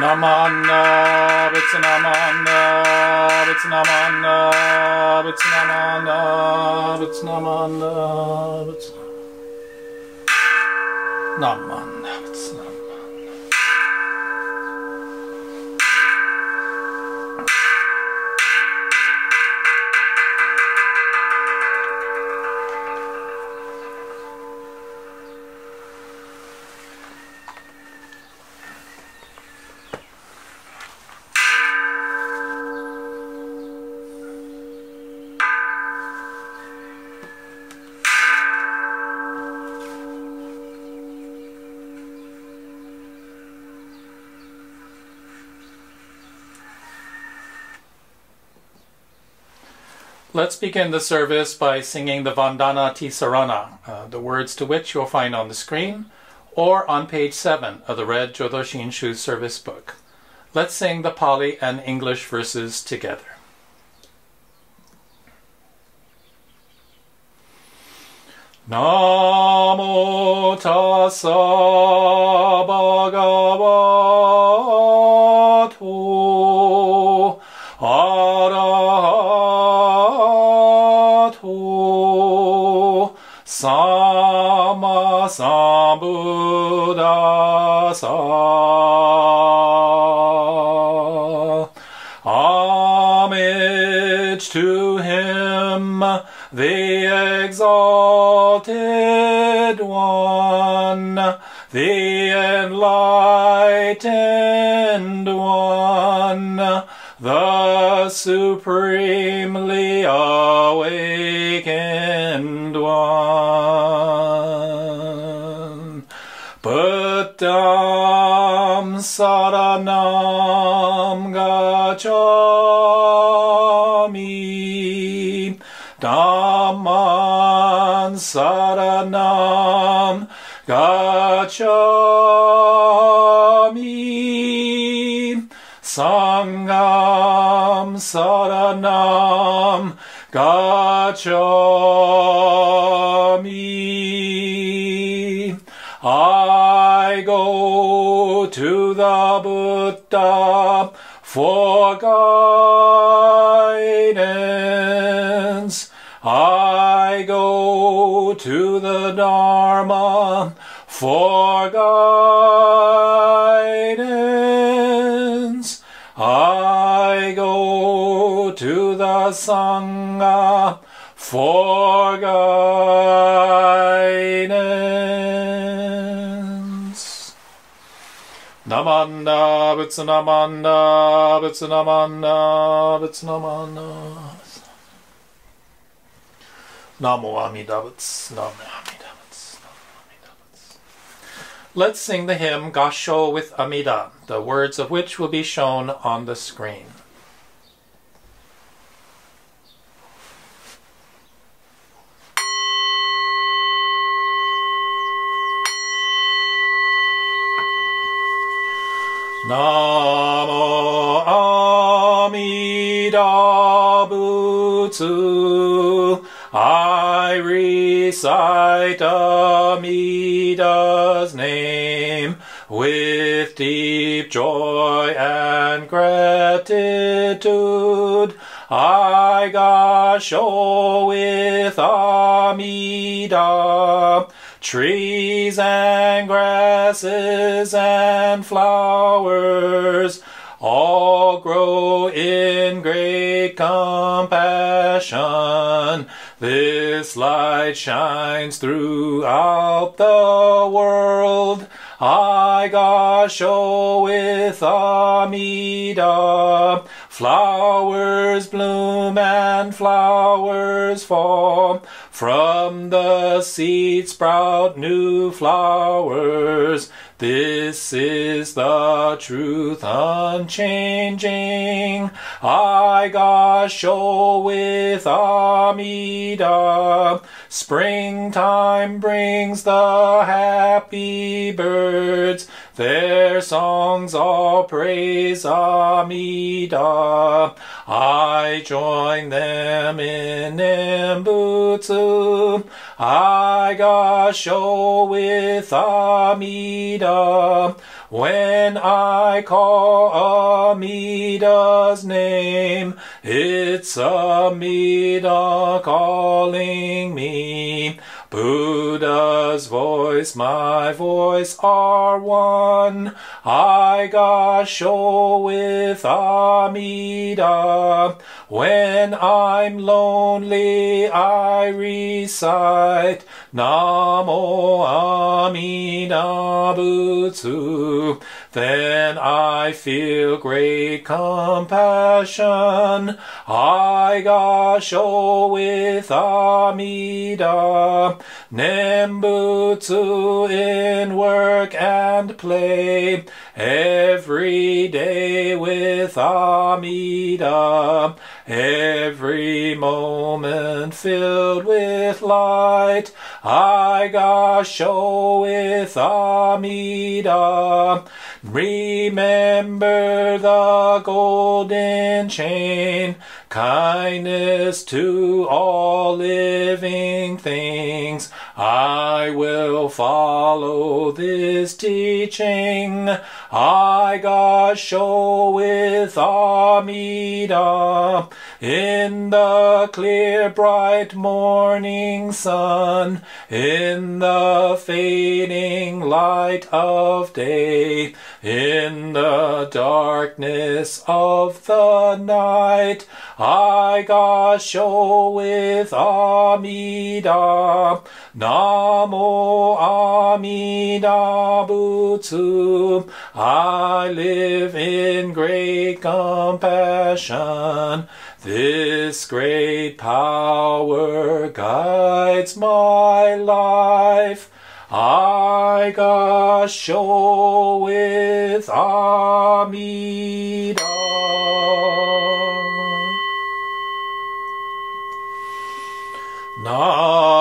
Namanda, Vitsanamanda, Vitsanamanda, Vitsanamanda, Vitsanamanda, Namanda, Vitsanamanda. Let's begin the service by singing the Vandana Tisarana, the words to which you'll find on the screen or on page 7 of the Red Jodoshinshu service book. Let's sing the Pali and English verses together. Namo tassa bhagavato arahato sama sambuddhassa. Homage to him, the exalted one, the enlightened one, the supremely awakened one. Buddham saranam gacchami, Dhamman saranam gacchami, Sangham saranam gacchami. I go to the Buddha for guidance. I go to the Dharma for guidance. I go to the Sangha for guidance. Namanda, Vitsanamanda, Vitsanamanda, Vitsanamanda. Namo Amidavats, Namo Amidavats, Namo Amidavats. Let's sing the hymn Gasho with Amida, the words of which will be shown on the screen. Namo Amida Butsu. I recite Amida's name with deep joy and gratitude. I gasho with Amida, trees and grasses and flowers all grow in great compassion. This light shines throughout the world. I gasho with Amida. Flowers bloom and flowers fall. From the seed sprout new flowers. This is the truth unchanging. I gasho with Amida. Springtime brings the happy birds. Their songs all praise Amida. I join them in Nembutsu. I gasho with Amida. When I call Amida's name, it's Amida calling me. Buddha's voice, my voice are one. I gasho with Amida. When I'm lonely, I recite Namo Amida Butsu. Then I feel great compassion. I gasho with Amida. Nembutsu in work and play. Every day with Amida. Every moment filled with light. I gasho with Amida. Remember the golden chain, kindness to all living things. I will follow this teaching. I gasho with Amida. In the clear bright morning sun, in the fading light of day, in the darkness of the night, I gasho with Amida. Namo Amida Butsu. I live in great compassion. This great power guides my life. I gasho with Amida. Namandabu.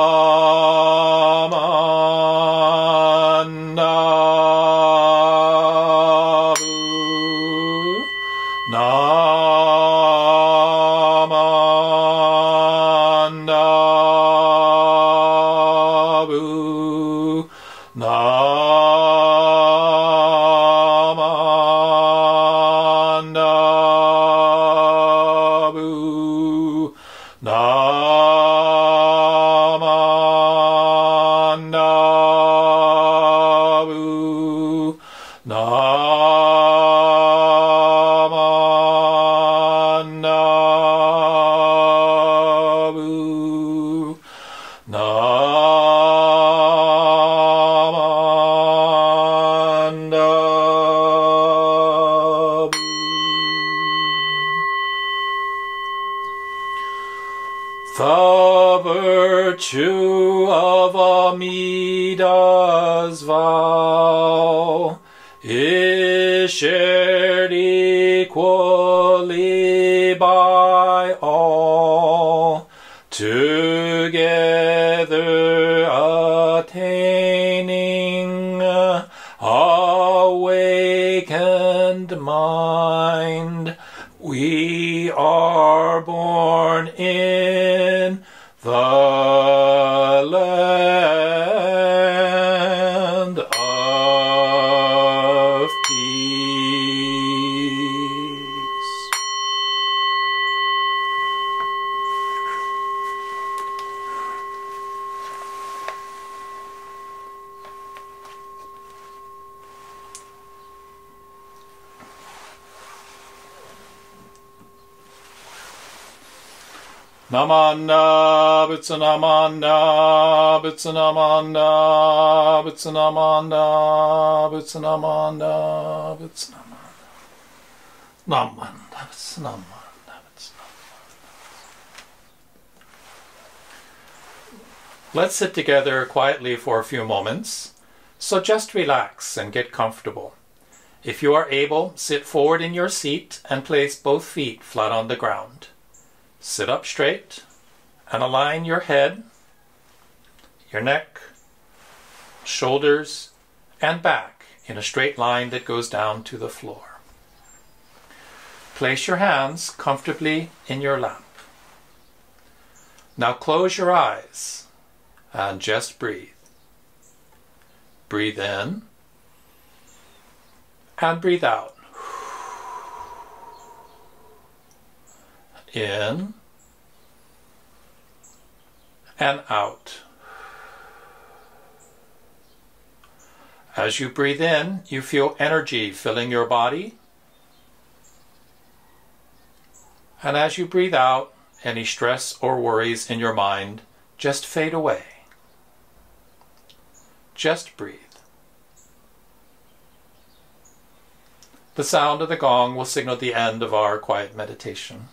Namandabu. Namandabu. Namandabu. Namandabu. Namandabu. The virtue of Amida's vow is shared equally by all, together attaining awakened mind. We are born in the land of peace. Namanda, Butsanamanda, Butsanamanda, Butsanamanda, Butsanamanda, Butsanamanda, Namanda, Butsanamanda, Butsanamanda. Let's sit together quietly for a few moments. So just relax and get comfortable. If you are able, sit forward in your seat and place both feet flat on the ground. Sit up straight and align your head, your neck, shoulders, and back in a straight line that goes down to the floor. Place your hands comfortably in your lap. Now close your eyes and just breathe. Breathe in And breathe out. In and out. As you breathe in, you feel energy filling your body. And as you breathe out, any stress or worries in your mind just fade away. Just breathe. The sound of the gong will signal the end of our quiet meditation.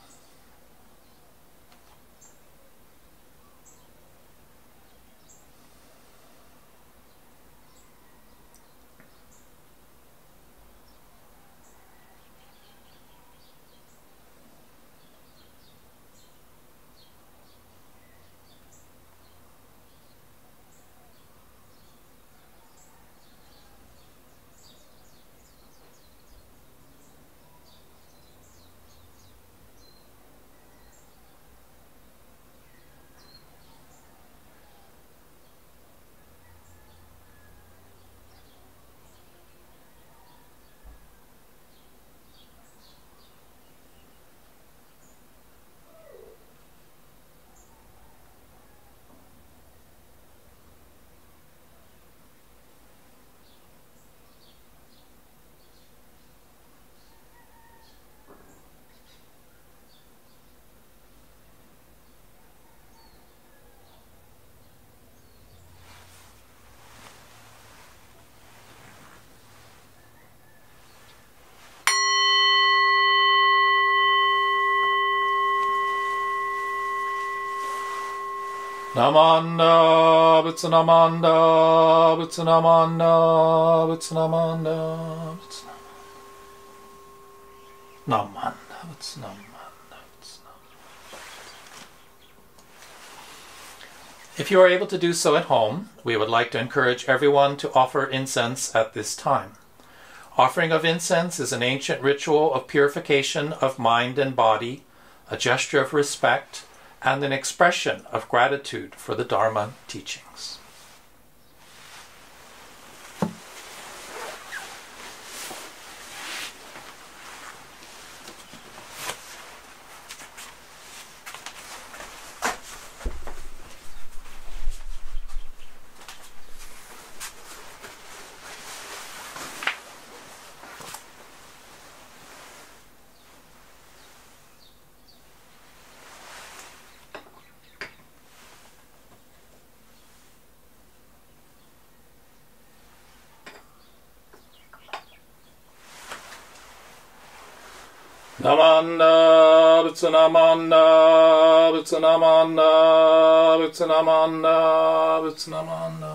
Namanda, Vitsanamanda, Vitsanamanda, Vitsanamanda, Namanda, Vitsanamanda, Vitsanamanda. If you are able to do so at home, we would like to encourage everyone to offer incense at this time. Offering of incense is an ancient ritual of purification of mind and body, a gesture of respect, and an expression of gratitude for the Dharma teachings. Namanda, Vitsanamanda, Vitsanamanda, Vitsanamanda, Vitsanamanda.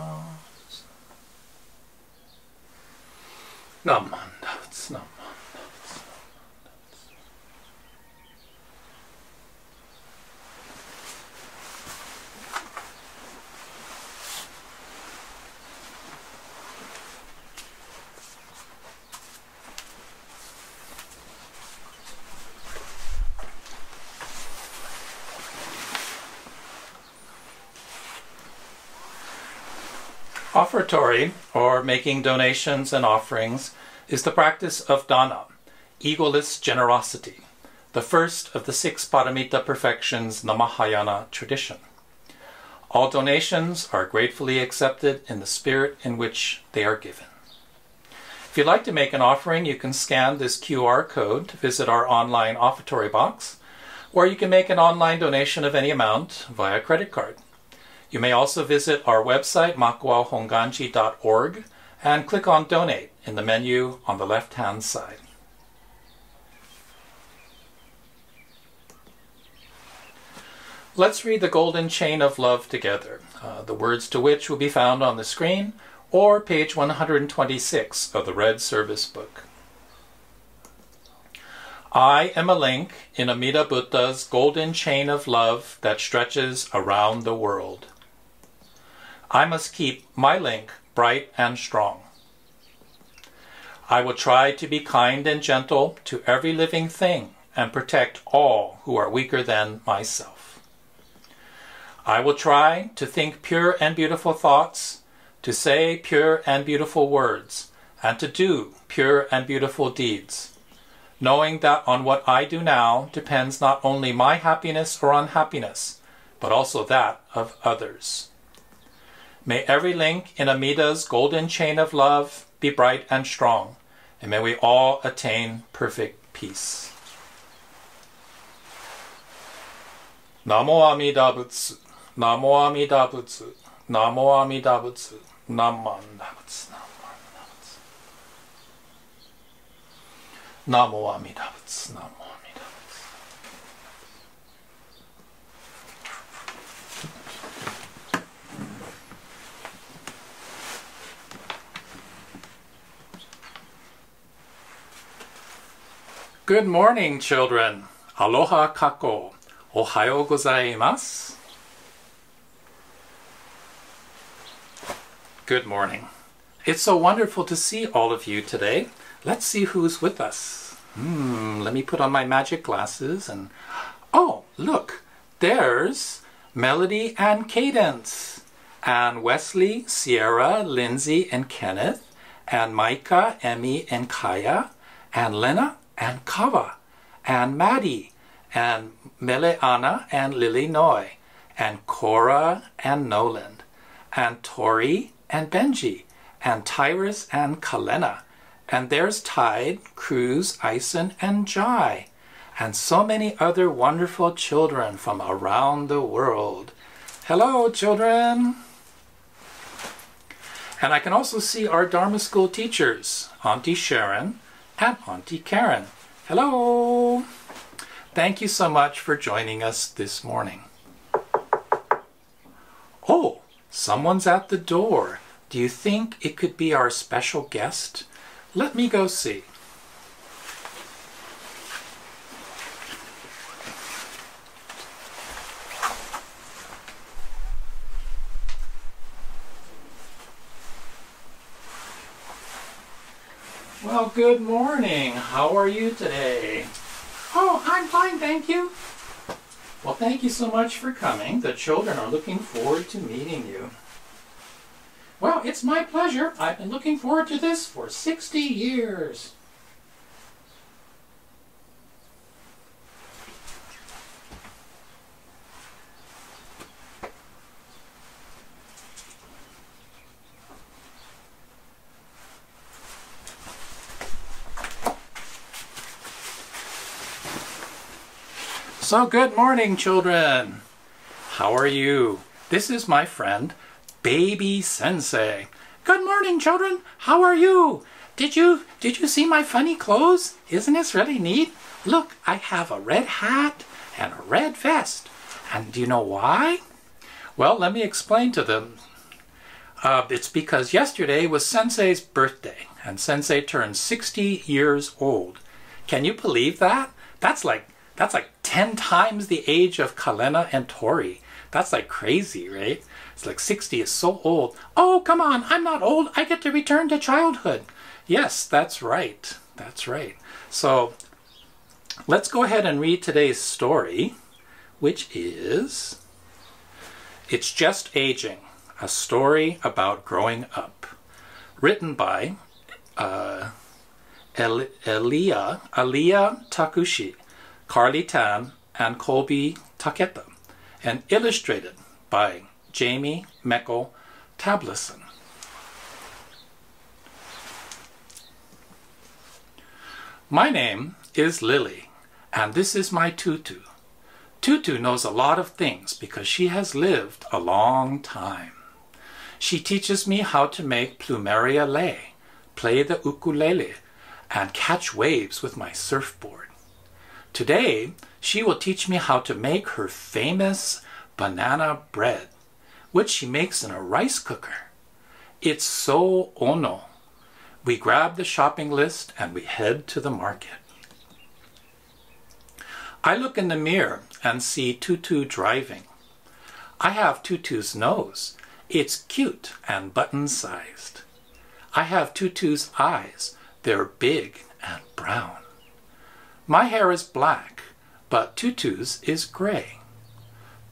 Namanda, Vitsanamanda. Offertory, or making donations and offerings, is the practice of dana, egoless generosity, the first of the 6 paramita perfections in the Mahayana tradition. All donations are gratefully accepted in the spirit in which they are given. If you'd like to make an offering, you can scan this QR code to visit our online offertory box, or you can make an online donation of any amount via credit card. You may also visit our website, makuahonganji.org, and click on Donate in the menu on the left-hand side. Let's read the Golden Chain of Love together, the words to which will be found on the screen or page 126 of the Red Service Book. I am a link in Amida Buddha's golden chain of love that stretches around the world. I must keep my link bright and strong. I will try to be kind and gentle to every living thing and protect all who are weaker than myself. I will try to think pure and beautiful thoughts, to say pure and beautiful words, and to do pure and beautiful deeds, knowing that on what I do now depends not only my happiness or unhappiness, but also that of others. May every link in Amida's golden chain of love be bright and strong, and may we all attain perfect peace. Namo Amida Butsu, Namo Amida Butsu, Namo Amida Butsu, Namo Amida Butsu, Namo Amida Butsu, Namo Amida Butsu. Good morning, children. Aloha kako. Ohayo gozaimasu. Good morning. It's so wonderful to see all of you today. Let's see who's with us. Let me put on my magic glasses and... Oh, look! There's Melody and Cadence, and Wesley, Sierra, Lindsay, and Kenneth, and Micah, Emmy, and Kaya, and Lena, and Kava, and Maddie, and Meleana, and Lily Noy, and Cora, and Nolan, and Tori, and Benji, and Tyrus, and Kalena, and there's Tide, Cruz, Ison, and Jai, and so many other wonderful children from around the world. Hello, children! And I can also see our Dharma school teachers, Auntie Sharon and Auntie Karen. Hello! Thank you so much for joining us this morning. Oh, someone's at the door. Do you think it could be our special guest? Let me go see. Well, good morning. How are you today? Oh, I'm fine, thank you. Well, thank you so much for coming. The children are looking forward to meeting you. Well, it's my pleasure. I've been looking forward to this for 60 years. So good morning, children. How are you? This is my friend, Baby Sensei. Good morning, children. How are you? Did you see my funny clothes? Isn't this really neat? Look, I have a red hat and a red vest. And do you know why? Well, let me explain to them. It's because yesterday was Sensei's birthday, and Sensei turned 60 years old. Can you believe that? That's like 10 times the age of Kalena and Tori. That's like crazy, right? It's like 60 is so old. Oh, come on, I'm not old. I get to return to childhood. Yes, that's right. That's right. So let's go ahead and read today's story, which is It's Just Aging, a story about growing up. Written by Aliyah Takushi, Carly Tan, and Colby Taketa, and illustrated by Jamie Meckel Tableson. My name is Lily, and this is my Tutu. Tutu knows a lot of things because she has lived a long time. She teaches me how to make plumeria lei, play the ukulele, and catch waves with my surfboard. Today, she will teach me how to make her famous banana bread, which she makes in a rice cooker. It's so ono. We grab the shopping list and we head to the market. I look in the mirror and see Tutu driving. I have Tutu's nose. It's cute and button-sized. I have Tutu's eyes. They're big and brown. My hair is black, but Tutu's is gray.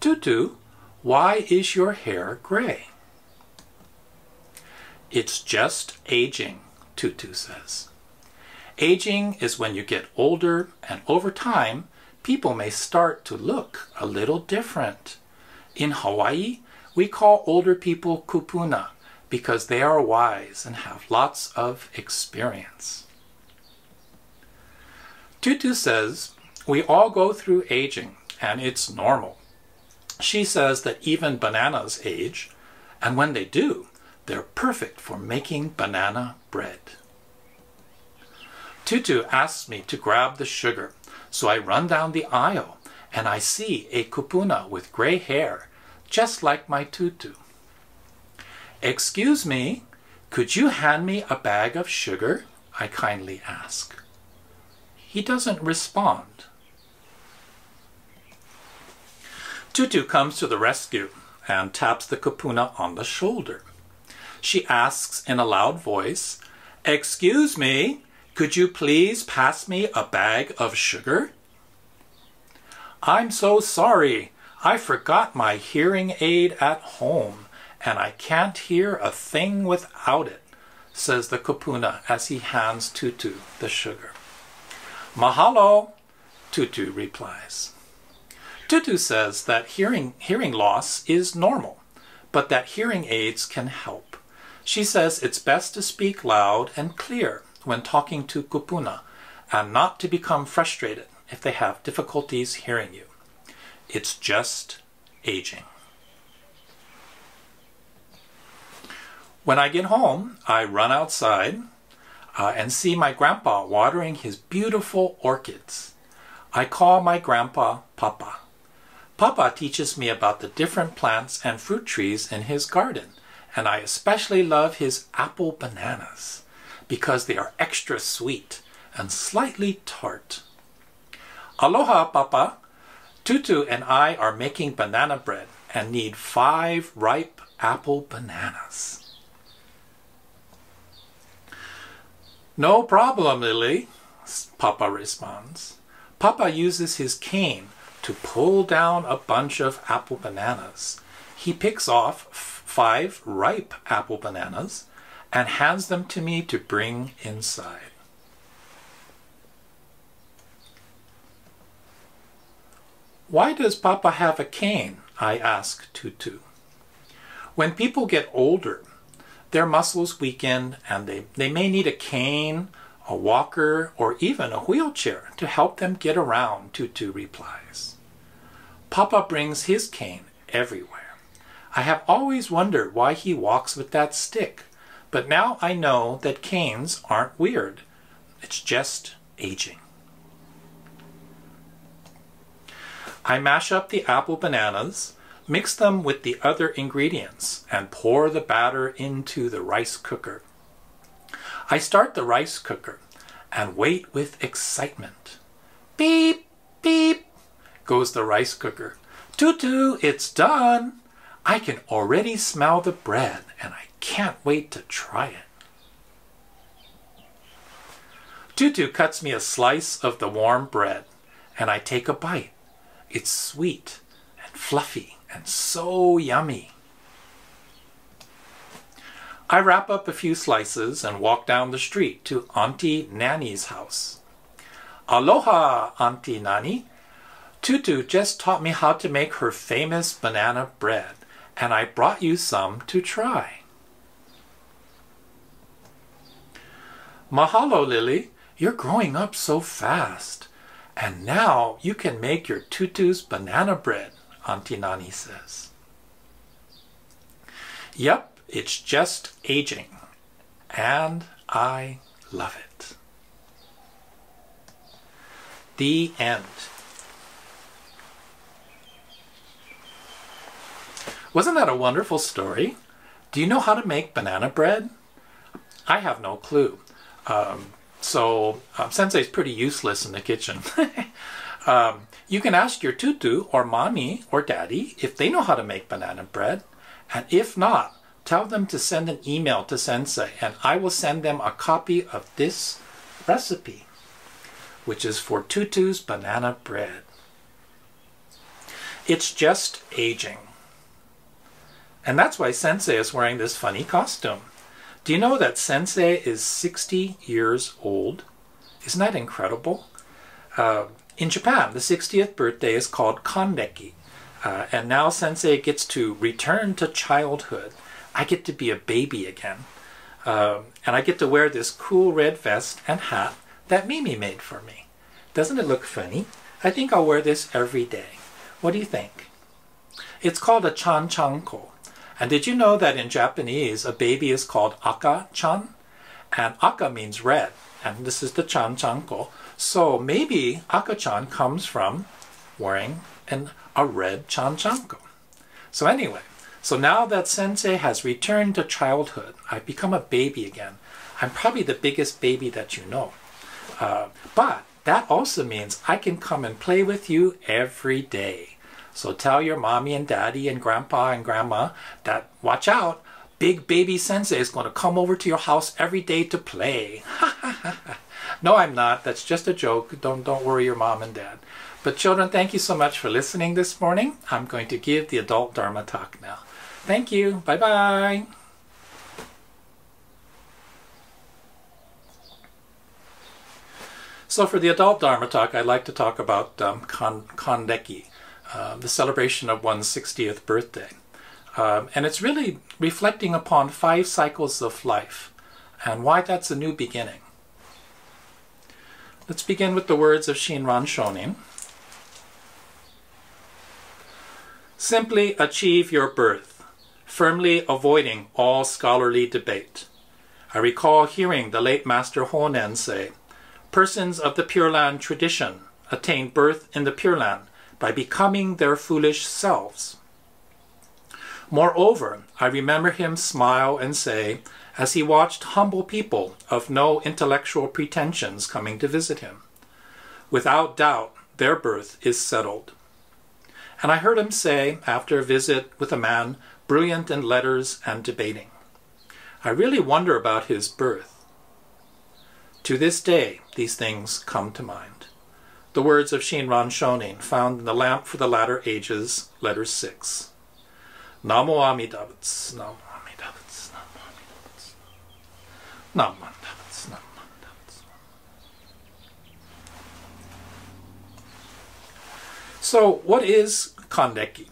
Tutu, why is your hair gray? It's just aging, Tutu says. Aging is when you get older, and over time, people may start to look a little different. In Hawaii, we call older people kupuna because they are wise and have lots of experience. Tutu says, we all go through aging, and it's normal. She says that even bananas age, and when they do, they're perfect for making banana bread. Tutu asks me to grab the sugar, so I run down the aisle, and I see a kupuna with gray hair, just like my Tutu. Excuse me, could you hand me a bag of sugar? I kindly ask. He doesn't respond. Tutu comes to the rescue and taps the kupuna on the shoulder. She asks in a loud voice, "Excuse me, could you please pass me a bag of sugar?" "I'm so sorry. I forgot my hearing aid at home, and I can't hear a thing without it," says the kupuna as he hands Tutu the sugar. "Mahalo," Tutu replies. Tutu says that hearing loss is normal, but that hearing aids can help. She says it's best to speak loud and clear when talking to kupuna, and not to become frustrated if they have difficulties hearing you. It's just aging. When I get home, I run outside and see my grandpa watering his beautiful orchids. I call my grandpa Papa. Papa teaches me about the different plants and fruit trees in his garden, and I especially love his apple bananas because they are extra sweet and slightly tart. Aloha, Papa. Tutu and I are making banana bread and need 5 ripe apple bananas. "No problem, Lily," Papa responds. Papa uses his cane to pull down a bunch of apple bananas. He picks off 5 ripe apple bananas and hands them to me to bring inside. "Why does Papa have a cane?" I ask Tutu. "When people get older, their muscles weaken and they may need a cane, a walker, or even a wheelchair to help them get around," Tutu replies. Papa brings his cane everywhere. I have always wondered why he walks with that stick, but now I know that canes aren't weird. It's just aging. I mash up the apple bananas, mix them with the other ingredients, and pour the batter into the rice cooker. I start the rice cooker and wait with excitement. Beep, beep, goes the rice cooker. "Tutu, it's done. I can already smell the bread, and I can't wait to try it." Tutu cuts me a slice of the warm bread, and I take a bite. It's sweet and fluffy and so yummy. I wrap up a few slices and walk down the street to Auntie Nanny's house. "Aloha, Auntie Nanny. Tutu just taught me how to make her famous banana bread, and I brought you some to try." "Mahalo, Lily. You're growing up so fast. And now you can make your Tutu's banana bread," Auntie Nani says. Yep, it's just aging, and I love it. The end. Wasn't that a wonderful story? Do you know how to make banana bread? I have no clue. Sensei's pretty useless in the kitchen. You can ask your tutu or mommy or daddy if they know how to make banana bread. And if not, tell them to send an email to Sensei and I will send them a copy of this recipe, which is for Tutu's banana bread. It's just aging. And that's why Sensei is wearing this funny costume. Do you know that Sensei is 60 years old? Isn't that incredible? In Japan, the 60th birthday is called Kandeki. And now Sensei gets to return to childhood. I get to be a baby again. And I get to wear this cool red vest and hat that Mimi made for me. Doesn't it look funny? I think I'll wear this every day. What do you think? It's called a chan-chanko. And did you know that in Japanese, a baby is called aka-chan? And aka means red, and this is the chan-chanko. So maybe aka-chan comes from wearing a red chan-chanko. So anyway, so now that Sensei has returned to childhood, I've become a baby again. I'm probably the biggest baby that you know. But that also means I can come and play with you every day. So tell your mommy and daddy and grandpa and grandma that, watch out, big baby Sensei is going to come over to your house every day to play. No, I'm not. That's just a joke. Don't worry your mom and dad. But children, thank you so much for listening this morning. I'm going to give the adult Dharma talk now. Thank you. Bye-bye. So for the adult Dharma talk, I'd like to talk about Kandeki, the celebration of one's 60th birthday. And it's really reflecting upon 5 cycles of life and why that's a new beginning. Let's begin with the words of Shinran Shonin. Simply achieve your birth, firmly avoiding all scholarly debate. I recall hearing the late Master Honen say, persons of the Pure Land tradition attain birth in the Pure Land by becoming their foolish selves. Moreover, I remember him smile and say, as he watched humble people of no intellectual pretensions coming to visit him, without doubt their birth is settled. And I heard him say, after a visit with a man brilliant in letters and debating, I really wonder about his birth. To this day, these things come to mind. The words of Shinran Shonin, found in the Lamp for the Latter Ages, letter 6. Namo Amida Butsu, Namo Amida Butsu, Namo Amida Butsu, Namo Amida Butsu, Namo Amida Butsu. So, what is Kandeki?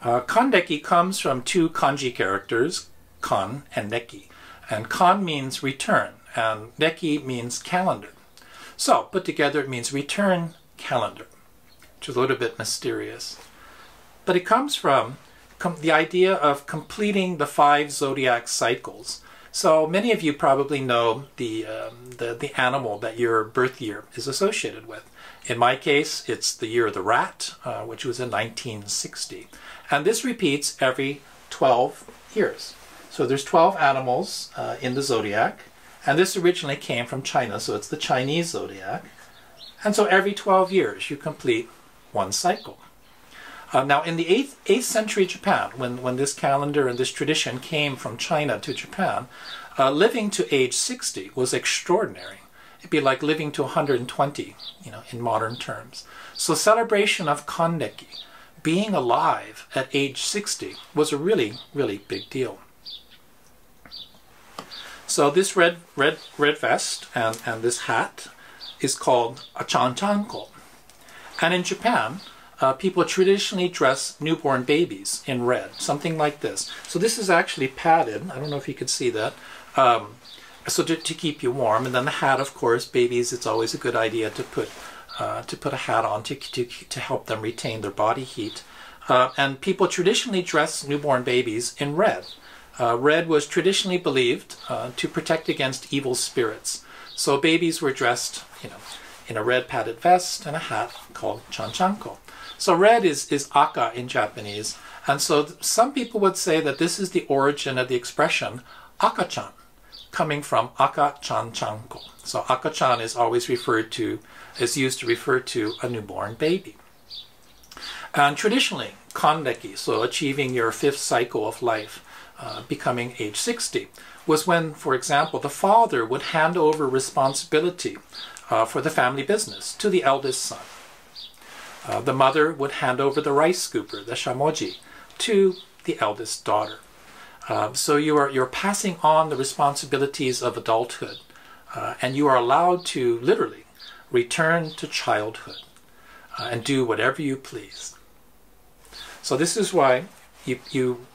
Kandeki comes from 2 kanji characters, kan and neki. And kan means return, and neki means calendar. So, put together, it means return calendar, which is a little bit mysterious. But it comes from the idea of completing the 5 zodiac cycles. So many of you probably know the animal that your birth year is associated with. In my case, it's the year of the rat, which was in 1960. And this repeats every 12 years. So there's 12 animals in the zodiac. And this originally came from China, so it's the Chinese zodiac. And so every 12 years you complete 1 cycle. Now in the 8th century Japan, when this calendar and this tradition came from China to Japan, living to age 60 was extraordinary. It'd be like living to 120, in modern terms. So celebration of Kandeki, being alive at age 60, was a really, really big deal. So this red vest and this hat is called a chan-chanko. And in Japan, people traditionally dress newborn babies in red, something like this. So this is actually padded. I don't know if you could see that. So to keep you warm. And then the hat, of course, babies, it's always a good idea to put a hat on to help them retain their body heat. And people traditionally dress newborn babies in red. Red was traditionally believed to protect against evil spirits. So babies were dressed, in a red padded vest and a hat called chan-chanko. So red is aka in Japanese. And so some people would say that this is the origin of the expression aka-chan, coming from aka chan-chanko. So aka-chan is always used to refer to a newborn baby. And traditionally, kandeki, so achieving your 5th cycle of life, becoming age 60, was when, for example, the father would hand over responsibility for the family business to the eldest son. The mother would hand over the rice scooper, the shamoji, to the eldest daughter. So you're passing on the responsibilities of adulthood, and you are allowed to literally return to childhood and do whatever you please. So this is why you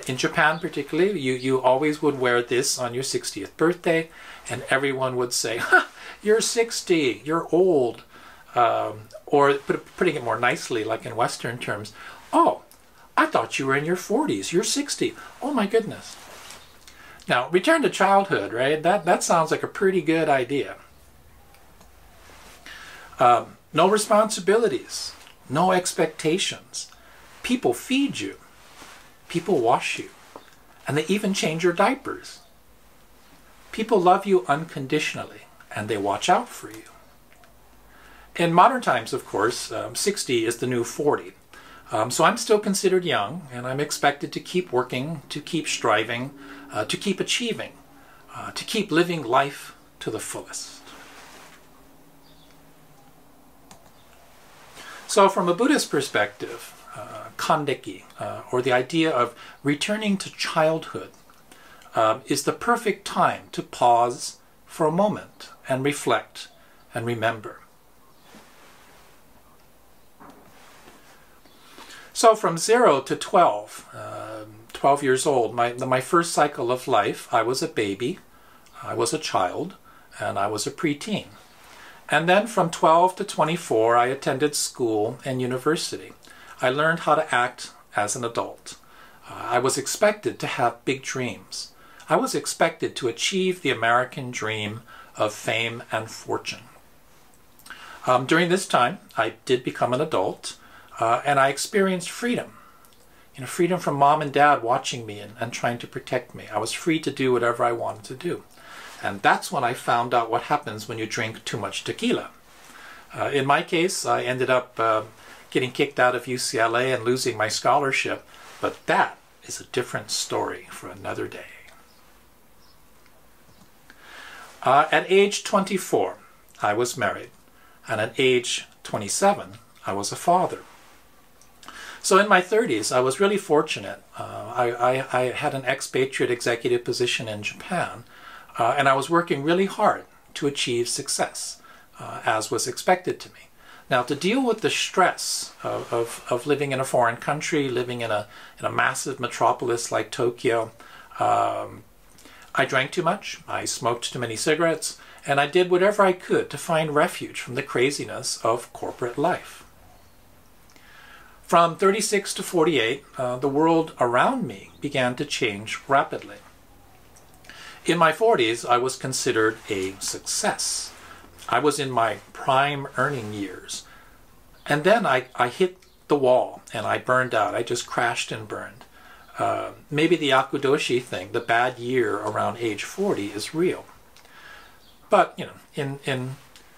in Japan particularly, you always would wear this on your 60th birthday, and everyone would say, "Ha, you're 60, you're old." Or putting it more nicely, like in Western terms, "Oh, I thought you were in your 40s, you're 60. Oh my goodness." Now, return to childhood, right? That sounds like a pretty good idea. No responsibilities, no expectations. People feed you, people wash you, and they even change your diapers. People love you unconditionally, and they watch out for you. In modern times, of course, 60 is the new 40. So I'm still considered young, and I'm expected to keep working, to keep striving, to keep achieving, to keep living life to the fullest. So from a Buddhist perspective, kandeki, or the idea of returning to childhood, is the perfect time to pause for a moment and reflect and remember. So from 0 to 12, 12 years old, my first cycle of life, I was a baby, I was a child, and I was a preteen. And then from 12 to 24, I attended school and university. I learned how to act as an adult. I was expected to have big dreams. I was expected to achieve the American dream of fame and fortune. During this time, I did become an adult, and I experienced freedom. You know, freedom from mom and dad watching me and trying to protect me. I was free to do whatever I wanted to do. And that's when I found out what happens when you drink too much tequila. In my case, I ended up getting kicked out of UCLA and losing my scholarship, but that is a different story for another day. At age 24, I was married, and at age 27, I was a father. So in my 30s, I was really fortunate. I had an expatriate executive position in Japan, and I was working really hard to achieve success, as was expected to me. Now, to deal with the stress of living in a foreign country, living in a massive metropolis like Tokyo, I drank too much, I smoked too many cigarettes, and I did whatever I could to find refuge from the craziness of corporate life. From 36 to 48, the world around me began to change rapidly. In my 40s, I was considered a success. I was in my prime earning years. And then I hit the wall and I burned out. I just crashed and burned. Maybe the akudoshi thing, the bad year around age 40, is real. But, you know,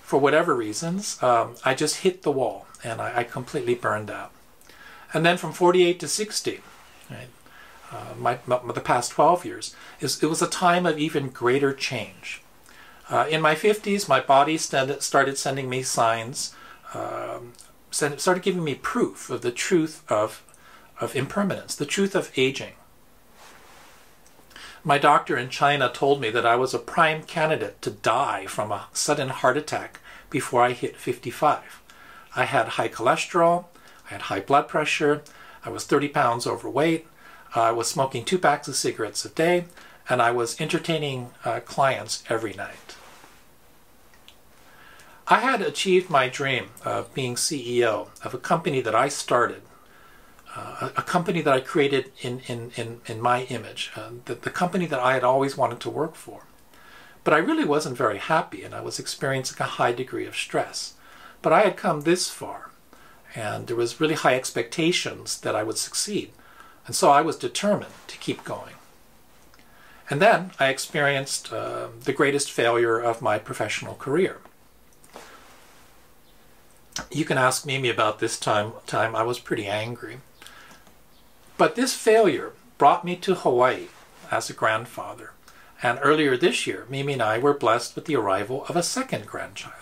for whatever reasons, I just hit the wall and I completely burned out. And then from 48 to 60, right, the past 12 years, it was a time of even greater change. In my 50s, my body started sending me signs, started giving me proof of the truth of impermanence, the truth of aging. My doctor in China told me that I was a prime candidate to die from a sudden heart attack before I hit 55. I had high cholesterol, I had high blood pressure, I was 30 pounds overweight, I was smoking 2 packs of cigarettes a day, and I was entertaining clients every night. I had achieved my dream of being CEO of a company that I started, a company that I created in my image, the company that I had always wanted to work for. But I really wasn't very happy, and I was experiencing a high degree of stress. But I had come this far, and there was really high expectations that I would succeed. And so I was determined to keep going. And then I experienced the greatest failure of my professional career. You can ask Mimi about this time. I was pretty angry. But this failure brought me to Hawaii as a grandfather. And earlier this year, Mimi and I were blessed with the arrival of a second grandchild.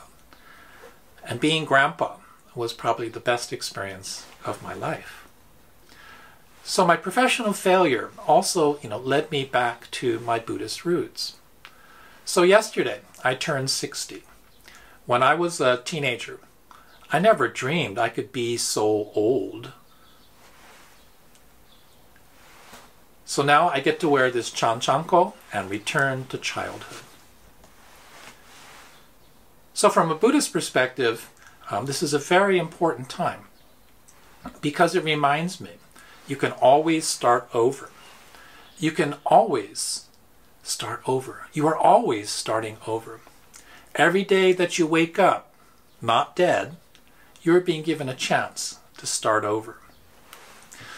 And being grandpa was probably the best experience of my life. So my professional failure also, led me back to my Buddhist roots. So yesterday, I turned 60. When I was a teenager, I never dreamed I could be so old. So now I get to wear this chanchanko and return to childhood. So from a Buddhist perspective, this is a very important time because it reminds me you can always start over. You can always start over. You are always starting over. Every day that you wake up, not dead, you're being given a chance to start over.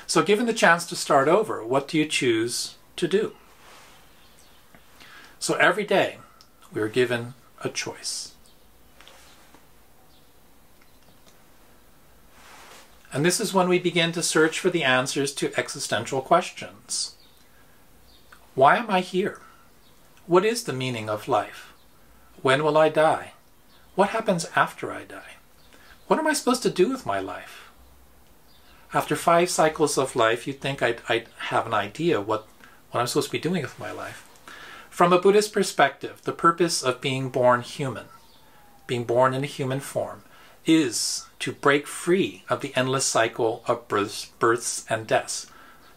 So given the chance to start over, what do you choose to do? So every day, we are given a choice. And this is when we begin to search for the answers to existential questions. Why am I here? What is the meaning of life? When will I die? What happens after I die? What am I supposed to do with my life? After 5 cycles of life, you'd think I'd have an idea what I'm supposed to be doing with my life. From a Buddhist perspective, the purpose of being born human, being born in a human form, is to break free of the endless cycle of births and deaths,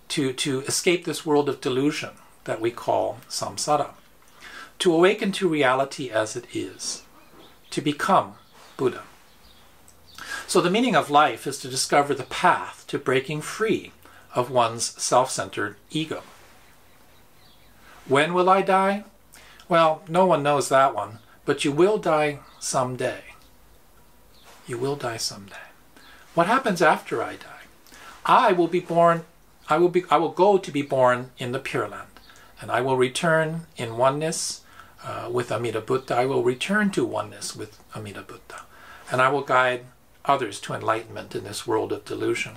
to escape this world of delusion that we call samsara, to awaken to reality as it is, to become Buddha. So the meaning of life is to discover the path to breaking free of one's self-centered ego. When will I die? Well, no one knows that one, but you will die someday. You will die someday. What happens after I die? I will go to be born in the Pure Land, and I will return in oneness with Amida Buddha. I will return to oneness with Amida Buddha, and I will guide others to enlightenment in this world of delusion.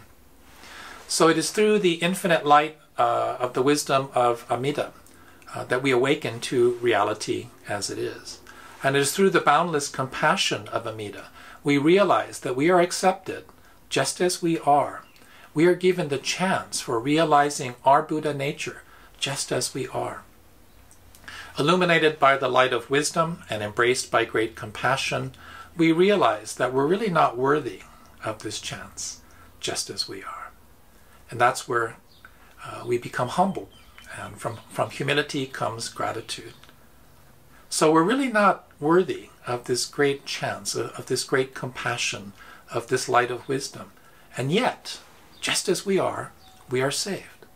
So it is through the infinite light of the wisdom of Amida that we awaken to reality as it is. And it is through the boundless compassion of Amida we realize that we are accepted just as we are. We are given the chance for realizing our Buddha nature just as we are. Illuminated by the light of wisdom and embraced by great compassion, we realize that we're really not worthy of this chance, just as we are. And that's where we become humbled, and from humility comes gratitude. So we're really not worthy of this great chance, of this great compassion, of this light of wisdom. And yet, just as we are saved.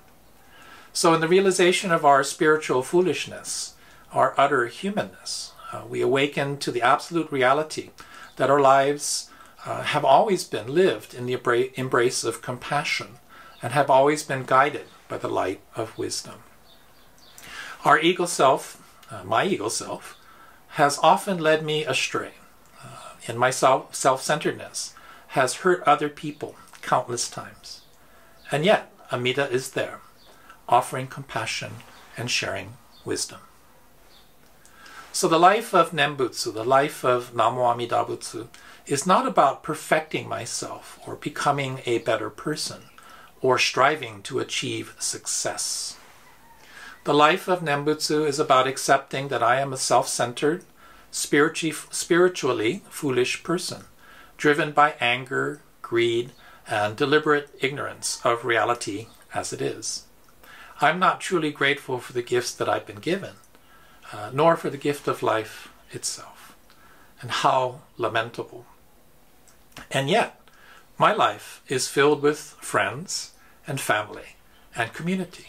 So in the realization of our spiritual foolishness, our utter humanness, we awaken to the absolute reality that our lives have always been lived in the embrace of compassion and have always been guided by the light of wisdom. Our ego self, my ego self, has often led me astray. In my self-centeredness, has hurt other people countless times. And yet, Amida is there, offering compassion and sharing wisdom. So the life of Nembutsu, the life of Namo Amida Butsu, is not about perfecting myself or becoming a better person or striving to achieve success. The life of Nembutsu is about accepting that I am a self-centered, spiritually foolish person, driven by anger, greed, and deliberate ignorance of reality as it is. I'm not truly grateful for the gifts that I've been given, nor for the gift of life itself. And how lamentable. And yet, my life is filled with friends and family and community.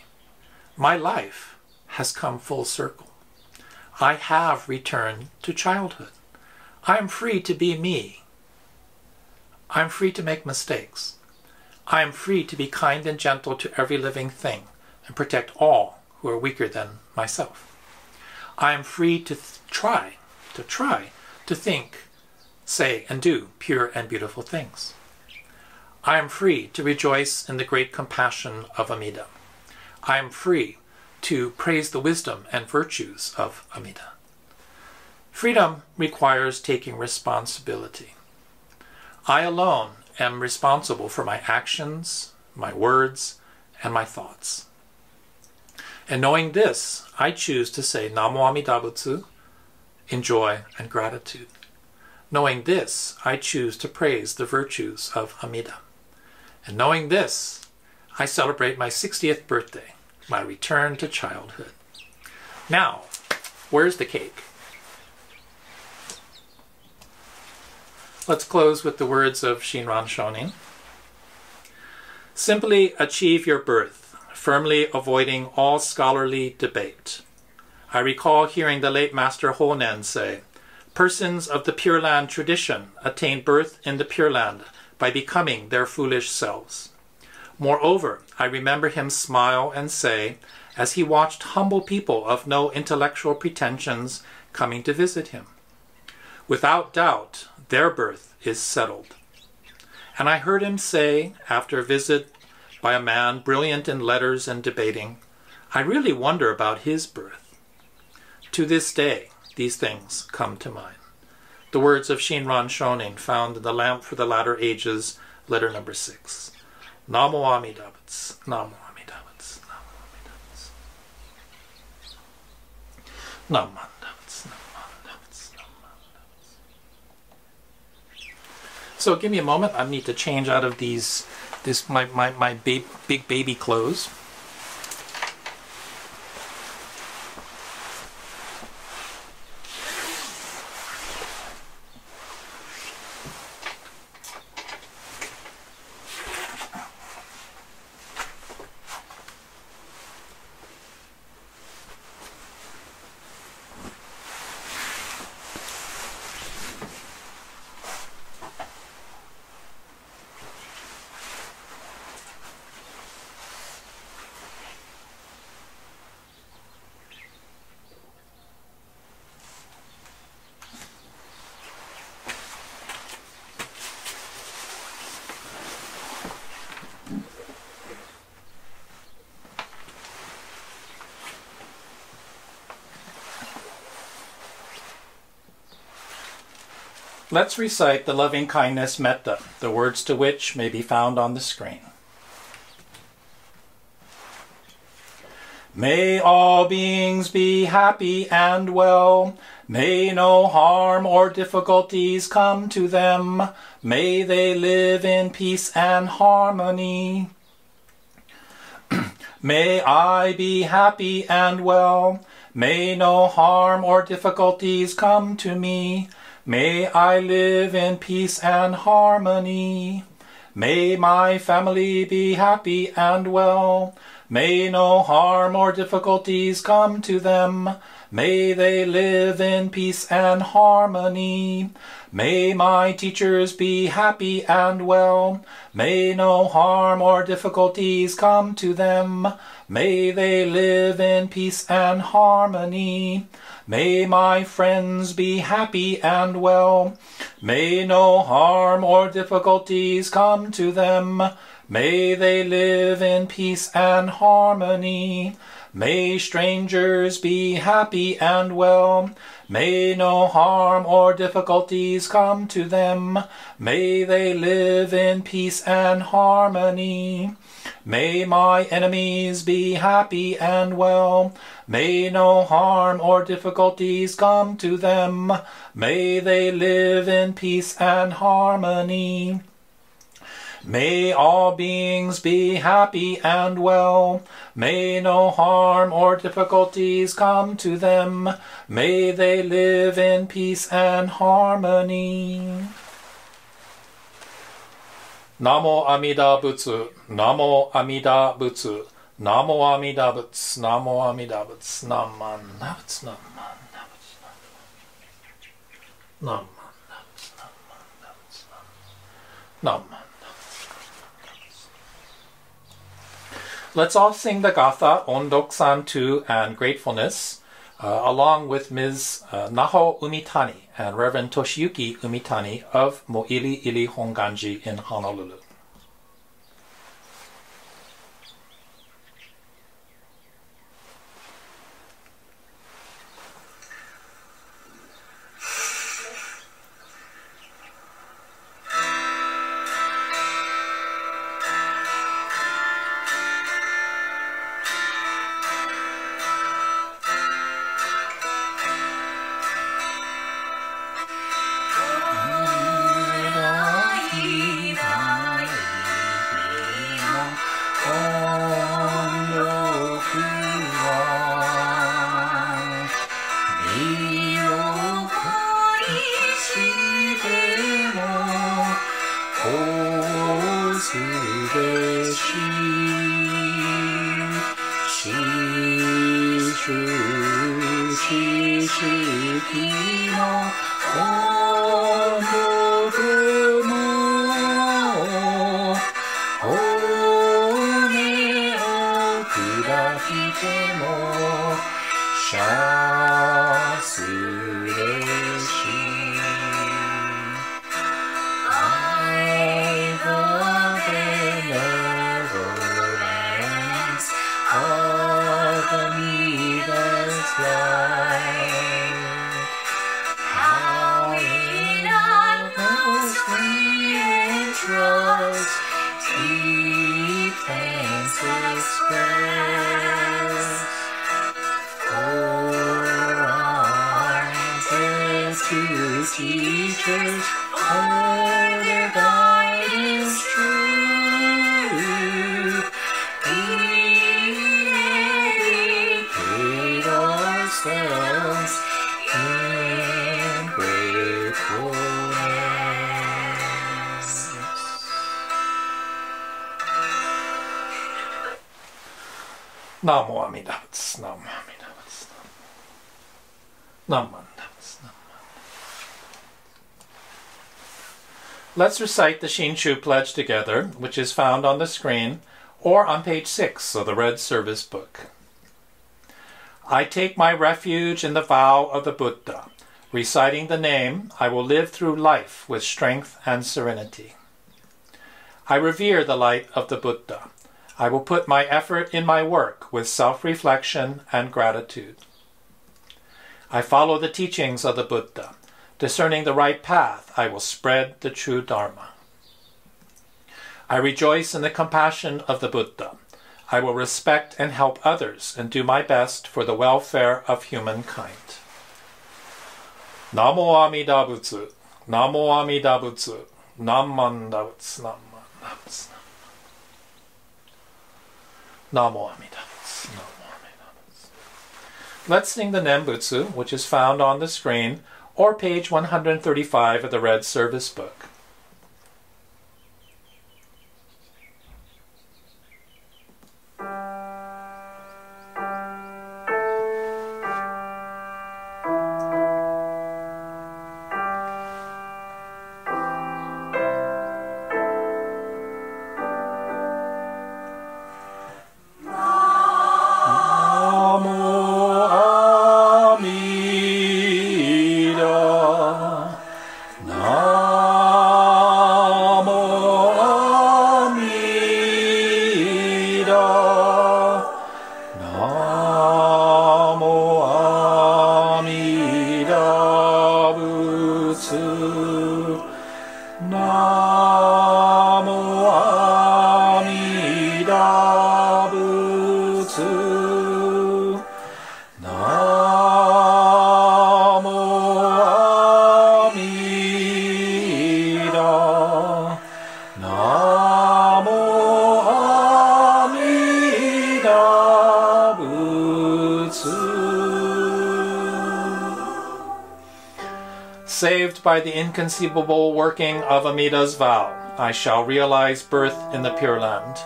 My life has come full circle. I have returned to childhood. I am free to be me. I am free to make mistakes. I am free to be kind and gentle to every living thing and protect all who are weaker than myself. I am free to try to think, say, and do pure and beautiful things. I am free to rejoice in the great compassion of Amida. I am free to praise the wisdom and virtues of Amida. Freedom requires taking responsibility. I alone am responsible for my actions, my words, and my thoughts. And knowing this, I choose to say Namo Amida Butsu in joy and gratitude. Knowing this, I choose to praise the virtues of Amida. And knowing this, I celebrate my 60th birthday, my return to childhood. Now, where's the cake? Let's close with the words of Shinran Shonin. Simply achieve your birth, firmly avoiding all scholarly debate. I recall hearing the late Master Honen say, persons of the Pure Land tradition attain birth in the Pure Land by becoming their foolish selves. Moreover, I remember him smile and say, as he watched humble people of no intellectual pretensions coming to visit him, without doubt, their birth is settled. And I heard him say, after a visit by a man brilliant in letters and debating, I really wonder about his birth. To this day, these things come to mind. The words of Shinran Shonin found in The Lamp for the Latter Ages, letter number 6. Namo Amida Butsu, Namo Amida Butsu, Namo Amida Butsu. Namo Amida Butsu, Namo Amida Butsu, Namo Amida Butsu. So give me a moment. I need to change out of my big baby clothes. Let's recite the loving-kindness metta, the words to which may be found on the screen. May all beings be happy and well. May no harm or difficulties come to them. May they live in peace and harmony. May I be happy and well. May no harm or difficulties come to me. May I live in peace and harmony. May my family be happy and well. May no harm or difficulties come to them. May they live in peace and harmony. May my teachers be happy and well. May no harm or difficulties come to them. May they live in peace and harmony. May my friends be happy and well. May no harm or difficulties come to them. May they live in peace and harmony. May strangers be happy and well. May no harm or difficulties come to them. May they live in peace and harmony. May my enemies be happy and well. May no harm or difficulties come to them. May they live in peace and harmony. May all beings be happy and well. May no harm or difficulties come to them. May they live in peace and harmony. Namo Amida Butsu, Namo Amida Butsu, Namo Amida Butsu, Namo Amida Butsu, Naman Nabutsu, Naman Nabutsu, Naman Nabutsu, Naman. Let's all sing the Gatha, Ondok-san 2, and Gratefulness, along with Ms. Naho Umitani and Reverend Toshiyuki Umitani of Mo'ili Ili Honganji in Honolulu. teachers, for their guidance true. We dedicate ourselves in gratefulness. Namo Amida Butsu, Namo Amida Butsu, Namo Amida Butsu. Let's recite the Shinshu Pledge together, which is found on the screen or on page 6 of the Red Service Book. I take my refuge in the vow of the Buddha. Reciting the name, I will live through life with strength and serenity. I revere the light of the Buddha. I will put my effort in my work with self-reflection and gratitude. I follow the teachings of the Buddha. Discerning the right path, I will spread the true Dharma. I rejoice in the compassion of the Buddha. I will respect and help others and do my best for the welfare of humankind. Namo Amida Butsu, Namo Amida Butsu, Namanda Butsu, Namanda Butsu. Namo Amida Butsu, Namo Amida Butsu. Let's sing the Nembutsu, which is found on the screen, or page 135 of the Red Service Book. Saved by the inconceivable working of Amida's vow, I shall realize birth in the Pure Land.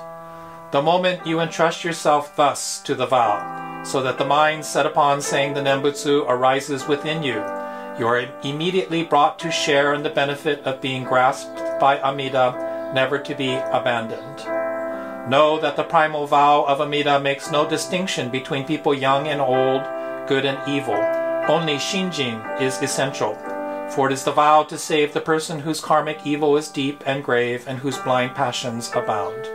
The moment you entrust yourself thus to the vow, so that the mind set upon saying the Nembutsu arises within you, you are immediately brought to share in the benefit of being grasped by Amida, never to be abandoned. Know that the primal vow of Amida makes no distinction between people young and old, good and evil. Only Shinjin is essential. For it is the vow to save the person whose karmic evil is deep and grave and whose blind passions abound.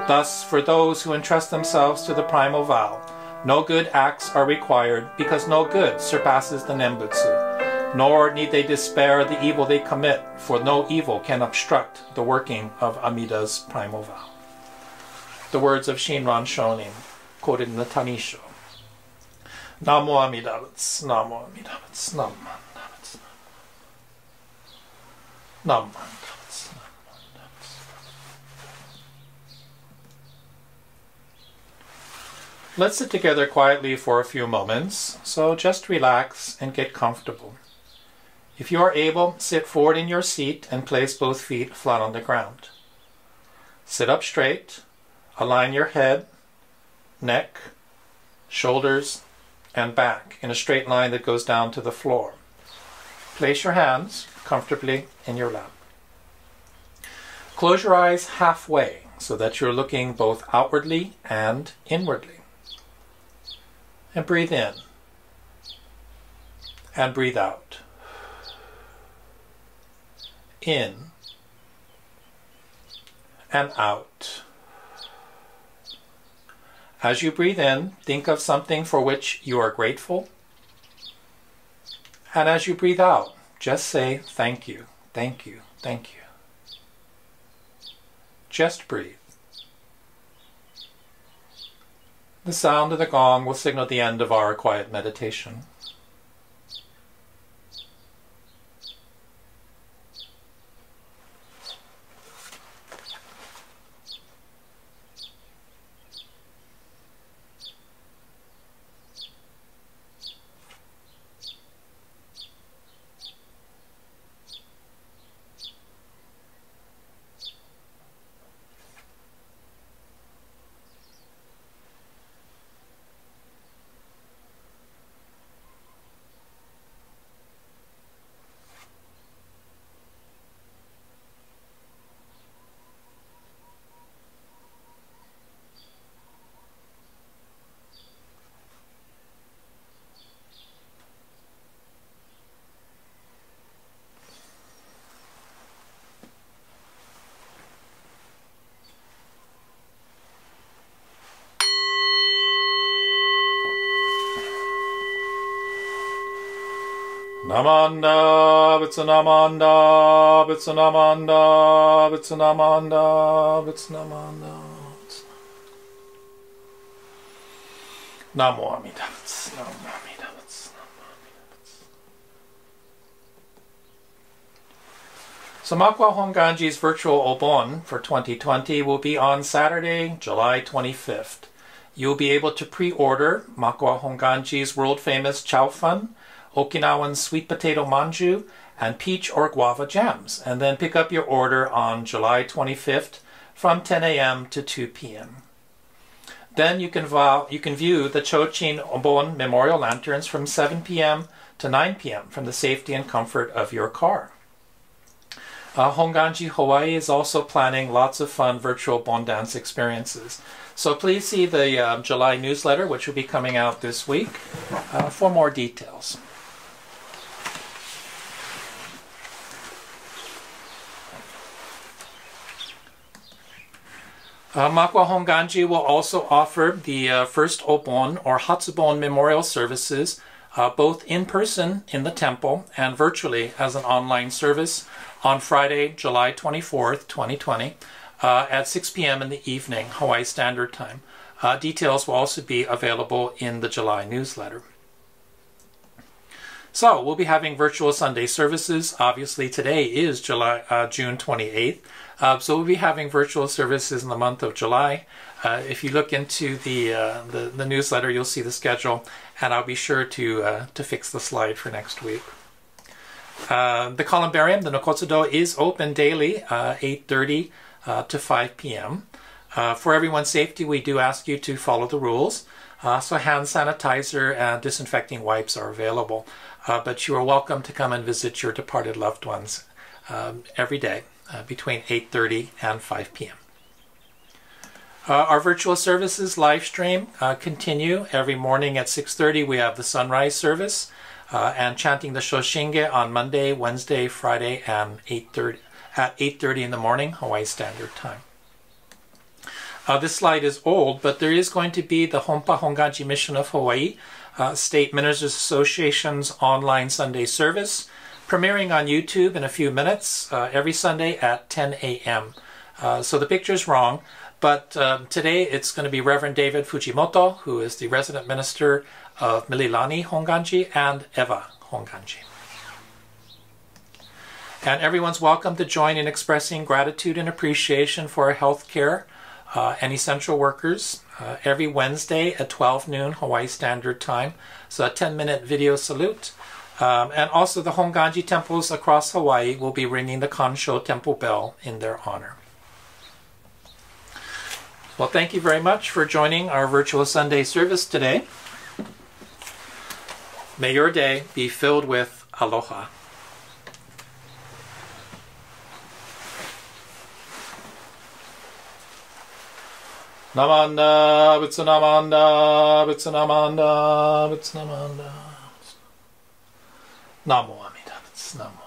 Thus, for those who entrust themselves to the primal vow, no good acts are required because no good surpasses the Nembutsu, nor need they despair the evil they commit, for no evil can obstruct the working of Amida's primal vow. The words of Shinran Shonin, quoted in the Tanisho. Namo Amida Butsu, Namo Amida Butsu, Namo Amida Butsu. Let's sit together quietly for a few moments, so just relax and get comfortable. If you are able, sit forward in your seat and place both feet flat on the ground. Sit up straight, align your head, neck, shoulders, and back in a straight line that goes down to the floor. Place your hands comfortably in your lap. Close your eyes halfway so that you're looking both outwardly and inwardly. And breathe in and breathe out. In and out. As you breathe in, think of something for which you are grateful. And as you breathe out, just say, thank you, thank you, thank you. Just breathe. The sound of the gong will signal the end of our quiet meditation. Namanda, Vitsanamanda, Vitsanamanda, Vitsanamanda, Vitsanamanda. Namo Amida Butsu, Namo Amida Butsu, Namo Amida Butsu. So Makwa Honganji's virtual Obon for 2020 will be on Saturday, July 25th. You'll be able to pre-order Makwa Honganji's world-famous chow fun, Okinawan sweet potato manju, and peach or guava jams, and then pick up your order on July 25th from 10 a.m. to 2 p.m. Then you can view the Chochin Obon Memorial Lanterns from 7 p.m. to 9 p.m. from the safety and comfort of your car. Honganji Hawaii is also planning lots of fun virtual Bon Dance experiences. So please see the July newsletter, which will be coming out this week, for more details. Makwa Honganji will also offer the first Obon or Hatsubon memorial services both in person in the temple and virtually as an online service on Friday, July 24th, 2020 at 6 p.m. in the evening, Hawaii Standard Time. Details will also be available in the July newsletter. So we'll be having virtual Sunday services. Obviously today is June 28th. So we'll be having virtual services in the month of July. If you look into the newsletter, you'll see the schedule, and I'll be sure to fix the slide for next week. The columbarium, the Nokotsudo, is open daily, 8:30 to 5 p.m. For everyone's safety, we do ask you to follow the rules. So hand sanitizer and disinfecting wipes are available. But you are welcome to come and visit your departed loved ones every day between 8:30 and 5 p.m. Our virtual services live stream continue every morning at 6:30. We have the sunrise service and chanting the Shoshinge on Monday, Wednesday, Friday, and 8:30 in the morning, Hawaii Standard Time. This slide is old, but there is going to be the Honpa Honganji Mission of Hawaii State Ministers Association's online Sunday service, premiering on YouTube in a few minutes every Sunday at 10 a.m. So the picture's wrong, but today it's going to be Reverend David Fujimoto, who is the resident minister of Mililani Honganji and Eva Honganji. And everyone's welcome to join in expressing gratitude and appreciation for our health care and essential workers every Wednesday at 12 noon Hawaii Standard Time. So a 10-minute video salute. And also the Honganji temples across Hawaii will be ringing the Kansho temple bell in their honor. Well, thank you very much for joining our virtual Sunday service today. May your day be filled with aloha. Namanda, Vitsanamanda, Vitsanamanda, Vitsanamanda. Namo Amida Butsu, Namo.